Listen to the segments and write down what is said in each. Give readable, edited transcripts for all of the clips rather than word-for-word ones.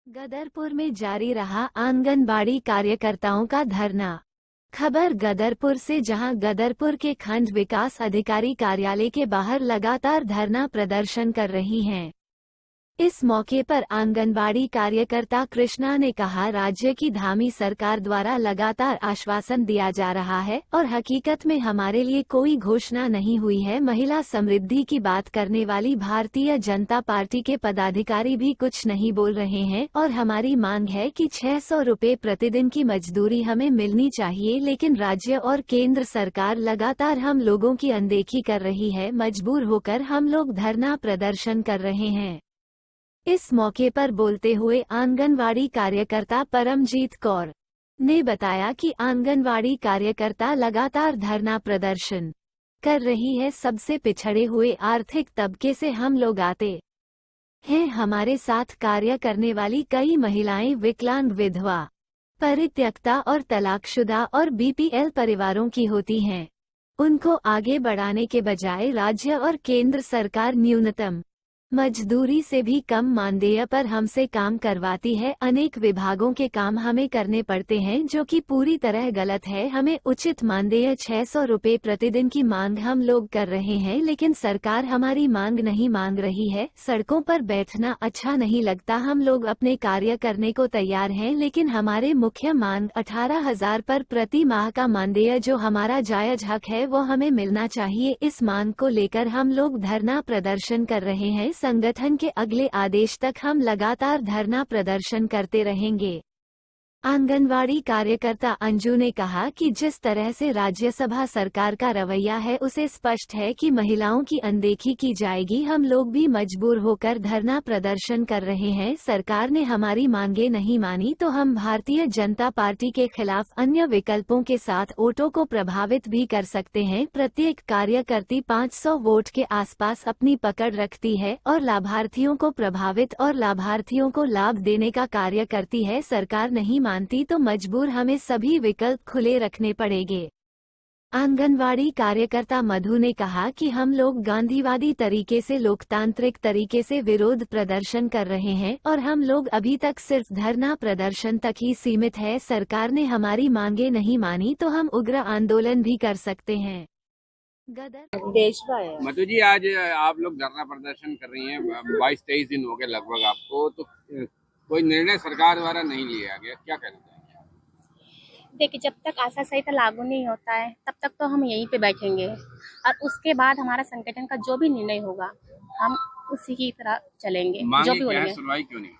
गदरपुर में जारी रहा आंगनबाड़ी कार्यकर्ताओं का धरना। खबर गदरपुर से, जहां गदरपुर के खंड विकास अधिकारी कार्यालय के बाहर लगातार धरना प्रदर्शन कर रही हैं। इस मौके पर आंगनबाड़ी कार्यकर्ता कृष्णा ने कहा, राज्य की धामी सरकार द्वारा लगातार आश्वासन दिया जा रहा है और हकीकत में हमारे लिए कोई घोषणा नहीं हुई है। महिला समृद्धि की बात करने वाली भारतीय जनता पार्टी के पदाधिकारी भी कुछ नहीं बोल रहे हैं और हमारी मांग है कि 600 रुपये प्रतिदिन की मजदूरी हमें मिलनी चाहिए, लेकिन राज्य और केंद्र सरकार लगातार हम लोगों की अनदेखी कर रही है। मजबूर होकर हम लोग धरना प्रदर्शन कर रहे हैं। इस मौके पर बोलते हुए आंगनवाड़ी कार्यकर्ता परमजीत कौर ने बताया कि आंगनवाड़ी कार्यकर्ता लगातार धरना प्रदर्शन कर रही है। सबसे पिछड़े हुए आर्थिक तबके से हम लोग आते हैं। हमारे साथ कार्य करने वाली कई महिलाएं विकलांग, विधवा, परित्यक्ता और तलाकशुदा और बीपीएल परिवारों की होती हैं। उनको आगे बढ़ाने के बजाय राज्य और केंद्र सरकार न्यूनतम मजदूरी से भी कम मानदेय पर हमसे काम करवाती है। अनेक विभागों के काम हमें करने पड़ते हैं, जो कि पूरी तरह गलत है। हमें उचित मानदेय 600 रुपये प्रतिदिन की मांग हम लोग कर रहे हैं, लेकिन सरकार हमारी मांग नहीं मांग रही है। सड़कों पर बैठना अच्छा नहीं लगता, हम लोग अपने कार्य करने को तैयार हैं, लेकिन हमारे मुख्य मांग 18,000 पर प्रति माह का मानदेय, जो हमारा जायज हक है, वो हमें मिलना चाहिए। इस मांग को लेकर हम लोग धरना प्रदर्शन कर रहे हैं। संगठन के अगले आदेश तक हम लगातार धरना प्रदर्शन करते रहेंगे। आंगनवाड़ी कार्यकर्ता अंजू ने कहा कि जिस तरह से राज्यसभा सरकार का रवैया है, उसे स्पष्ट है कि महिलाओं की अनदेखी की जाएगी। हम लोग भी मजबूर होकर धरना प्रदर्शन कर रहे हैं। सरकार ने हमारी मांगे नहीं मानी तो हम भारतीय जनता पार्टी के खिलाफ अन्य विकल्पों के साथ वोटों को प्रभावित भी कर सकते हैं। प्रत्येक कार्यकर्ती 500 वोट के आसपास अपनी पकड़ रखती है और लाभार्थियों को प्रभावित और लाभार्थियों को लाभ देने का कार्य करती है। सरकार नहीं मानती तो मजबूर हमें सभी विकल्प खुले रखने पड़ेंगे। आंगनवाड़ी कार्यकर्ता मधु ने कहा कि हम लोग गांधीवादी तरीके से, लोकतांत्रिक तरीके से विरोध प्रदर्शन कर रहे हैं और हम लोग अभी तक सिर्फ धरना प्रदर्शन तक ही सीमित है। सरकार ने हमारी मांगे नहीं मानी तो हम उग्र आंदोलन भी कर सकते हैं। मधु जी, आज आप लोग धरना प्रदर्शन कर रही हैं, 22-23 दिन हो गए लगभग आपको, तो कोई निर्णय सरकार द्वारा नहीं लिया गया, क्या कहना चाहिए? देखिए, जब तक आचार संहिता लागू नहीं होता है तब तक तो हम यहीं पे बैठेंगे और उसके बाद हमारा संगठन का जो भी निर्णय होगा हम उसी की तरह चलेंगे। जो भी बोलेंगे। सुनवाई क्यों नहीं?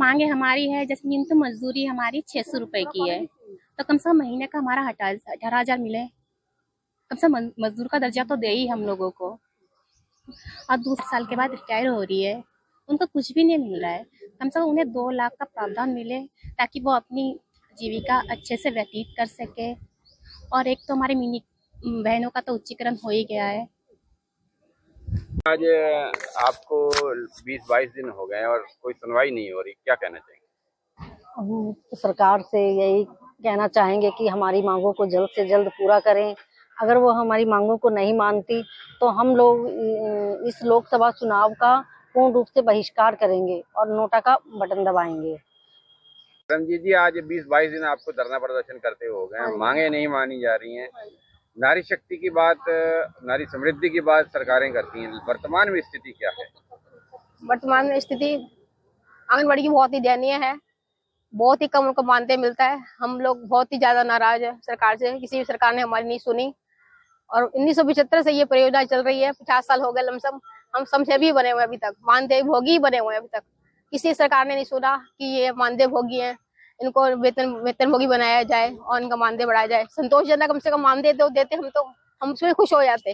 मांगे हमारी है, जैसे न्यूनतम मजदूरी हमारी 600 रुपए की है, तो कम से कम महीने का हमारा 18,000 मिले। कम से कम मजदूर का दर्जा तो दे ही हम लोगों को। और 2 साल के बाद रिटायर हो रही है, उनको कुछ भी नहीं मिल रहा है। कम से कम उन्हें 2 लाख का प्रावधान मिले ताकि वो अपनी जीविका अच्छे से व्यतीत कर सके। और एक तो हमारे मिनी बहनों का तो उच्चीकरण हो ही गया है। आज आपको 20-22 दिन हो गए और कोई सुनवाई नहीं हो रही, क्या कहना चाहिए? हम सरकार से यही कहना चाहेंगे कि हमारी मांगों को जल्द से जल्द पूरा करें। अगर वो हमारी मांगों को नहीं मानती तो हम लोग इस लोकसभा चुनाव का पूर्ण रूप से बहिष्कार करेंगे और नोटा का बटन दबाएंगे। रमजीत जी, आज 20-22 दिन आपको धरना प्रदर्शन करते हो गए, मांगे नहीं मानी जा रही हैं। नारी शक्ति की बात, नारी समृद्धि की बात सरकारें करती हैं, वर्तमान में स्थिति क्या है? वर्तमान में स्थिति आंगनबाड़ी की बहुत ही दयनीय है। बहुत ही कम उनको मानदेय मिलता है। हम लोग बहुत ही ज्यादा नाराज है सरकार से। किसी भी सरकार ने हमारी नहीं सुनी और 1975 से ये परियोजना चल रही है। 50 साल हो गए लमसम, हम समझे बने हुए अभी तक, मानदेय भोगी बने हुए अभी तक। किसी सरकार ने नहीं सुना कि ये मानदेय भोगी है, इनको वेतन भोगी बनाया जाए और इनका मानदेय बढ़ाया जाए। संतोषजनक कम से कम मानदेय तो देते, हम उसमें खुश हो जाते।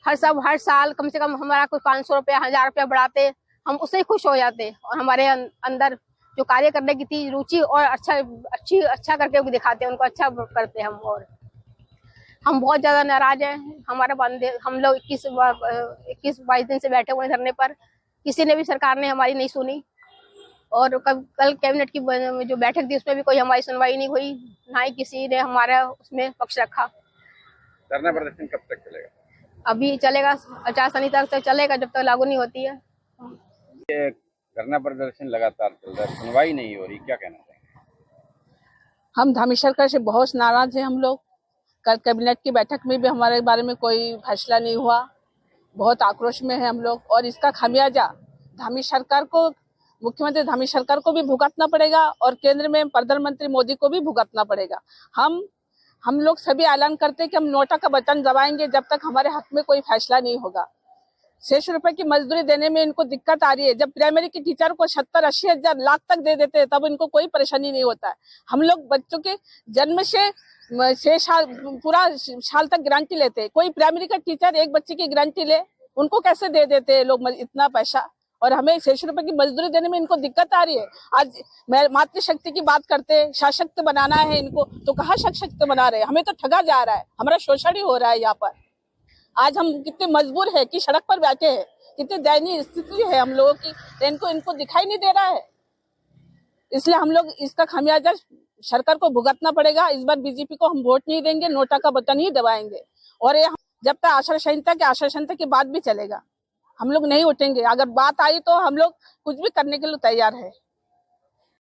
हर साल कम से कम हमारा कोई 500 रुपया, 1000 रुपया बढ़ाते, हम उससे खुश हो जाते और हमारे अंदर जो कार्य करने की थी रुचि और अच्छा करके भी दिखाते हैं, उनको अच्छा करते हैं हम। और हम बहुत ज्यादा नाराज हैं। हमारा मानदेय, हम लोग 21-22 दिन से बैठे हुए धरने पर, किसी ने भी, सरकार ने हमारी नहीं सुनी। और कल कैबिनेट की जो बैठक थी उसमें भी कोई हमारी सुनवाई नहीं हुई, ना ही किसी ने हमारा उसमें पक्ष रखा। धरना प्रदर्शन कब तक चलेगा? अभी चलेगा, आचार संहिता तक चलेगा, जब तक लागू नहीं होती है। धरना प्रदर्शन लगातार चल रहा है, सुनवाई नहीं हो रही, क्या कहना चाहिए? हम धामी सरकार से बहुत नाराज हैं। हम लोग कल कैबिनेट की बैठक में भी हमारे बारे में कोई फैसला नहीं हुआ, बहुत आक्रोश में है हम लोग। और इसका खामियाजा धामी सरकार को, मुख्यमंत्री धामी सरकार को भी भुगतना पड़ेगा और केंद्र में प्रधानमंत्री मोदी को भी भुगतना पड़ेगा। हम लोग सभी ऐलान करते हैं कि हम नोटा का बटन दबाएंगे जब तक हमारे हक में कोई फैसला नहीं होगा। 600 रुपए की मजदूरी देने में इनको दिक्कत आ रही है। जब प्राइमरी के टीचर को 70-80 हजार लाख तक दे देते हैं तब इनको कोई परेशानी नहीं होता है। हम लोग बच्चों के जन्म से 6 साल पूरा साल तक गारंटी लेते हैं। कोई प्राइमरी का टीचर एक बच्चे की गारंटी ले, उनको कैसे दे देते हैं लोग इतना पैसा? और हमें 600 रुपए की मजदूरी देने में इनको दिक्कत आ रही है। आज मातृशक्ति की बात करते हैं, सशक्त बनाना है इनको, तो कहाँ सशक्त बना रहे हैं? हमें तो ठगा जा रहा है, हमारा शोषण ही हो रहा है यहाँ पर। आज हम कितने मजबूर है कि सड़क पर बैठे हैं, कितनी दयनीय स्थिति है हम लोगों की, इनको दिखाई नहीं दे रहा है। इसलिए हम लोग इसका खामियाजा सरकार को भुगतना पड़ेगा। इस बार बीजेपी को हम वोट नहीं देंगे, नोटा का बटन ही दबाएंगे। और ये जब तक आचार संहिता की बात भी चलेगा, हम लोग नहीं उठेंगे। अगर बात आई तो हम लोग कुछ भी करने के लिए तैयार है।